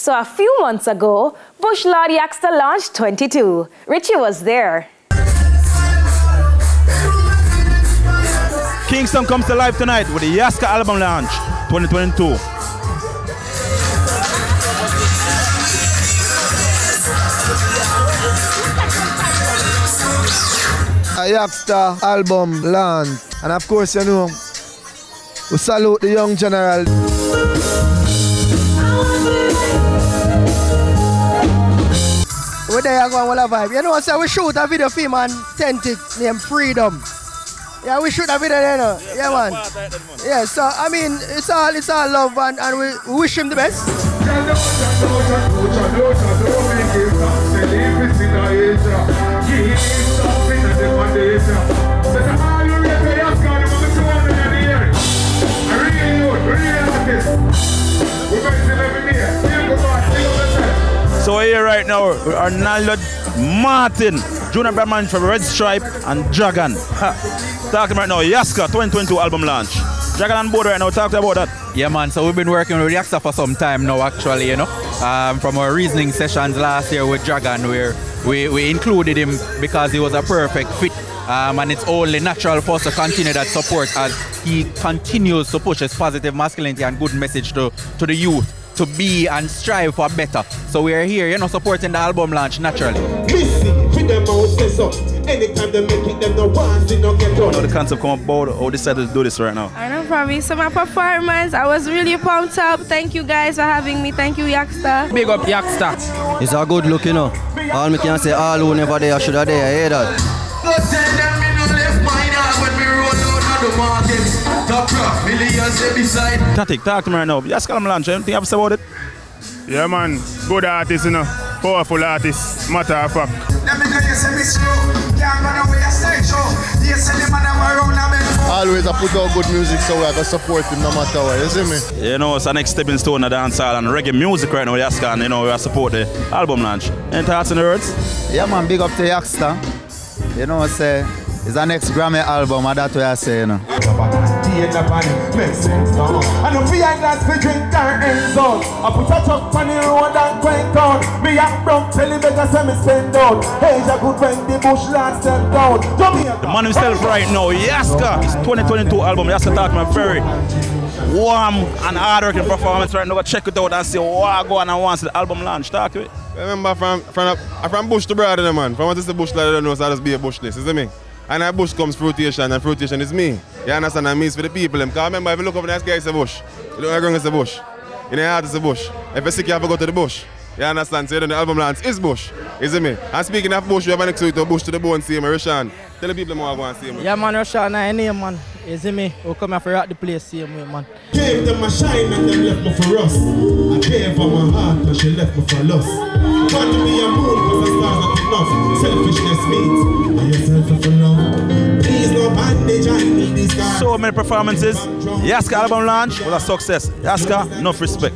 So a few months ago, Bush Lord Yaksta launched 22. Richie was there. Kingston comes to life tonight with the Yaksta album launch 2022. A Yaksta album launch, and of course, you know, we salute the young general. We're there going with a vibe. You know, so we shoot a video film on Tentic named Freedom. Yeah, we shoot a video there, you know. Yeah, man. Yeah, so I mean, it's all love, and we wish him the best. So we're here right now, Arnaldo Martin, Junior Brandman from Red Stripe and Dragon. Talk to me right now, Yaksta 2022 album launch. Dragon on board right now, talk to me about that. Yeah man, so we've been working with Yaksta for some time now actually, you know. From our reasoning sessions last year with Dragon, where we included him because he was a perfect fit. And it's only natural for us to continue that support as he continues to push his positive masculinity and good message to the youth to be and strive for better. So we are here, you know, supporting the album launch naturally. Anytime they make it, them no ones they don't get done. How the concept come about, how decided to do this right now? I know, probably. So my performance, I was really pumped up. Thank you guys for having me. Thank you, Yaksta. Big up Yaksta. It's a good look, you know. All me can say, all who never there should have there. I hear that. Tatik, talk to me right now. Yaksta album launch, anything you have to say about it? Yeah man, good artist, you know. Powerful artist, matter of fact. Always I put out good music, so I can support him no matter what, you see me? You know, it's the next stepping stone of dancehall and reggae music right now, Yaksta, and you know, we support the album launch. Any thoughts in the words? Yeah man, big up to Yaksta. You know, say, it's the next Grammy album, and that's what I say, you know. Makes sense now. And if we ain't dance, we drink our ends on. I put a truck on the road and crank on. Me a broke, tell him better say me spend out. Hey, a good when the bush land step down. The man himself right now, Yaksta, his 2022 album. Yaksta talk me very warm and hard-working performance right now. Go check it out and see what go on and once the album launch. Talk to it. Remember from bush to brother, man. From what is the bush that I don't know, so I just be a bushness, you see me? And that bush comes fruitation, and fruitation is me. You understand? And me is for the people. Because remember, if you look over the sky, it's a bush. You don't agree, it's a bush. In the heart, it's a bush. If you're sick, you have to go to the bush. You understand? So the album launch is bush. You see me? And speaking of bush, we have an next week to bush to the bone, see me, Rashan. Tell the people more going to see me. Yeah, man, Rashan, I name, man. You see me? We come here for rock the place, see me, man. Gave them a shine and them left me for rust. I gave her my heart, but she left me for lust. Want to be a moon, because the stars not enough. Selfishness means, are you selfish for love? Please no bandage, I need this guy. So many performances. Yaksta album launch was a success. Yaksta, enough respect.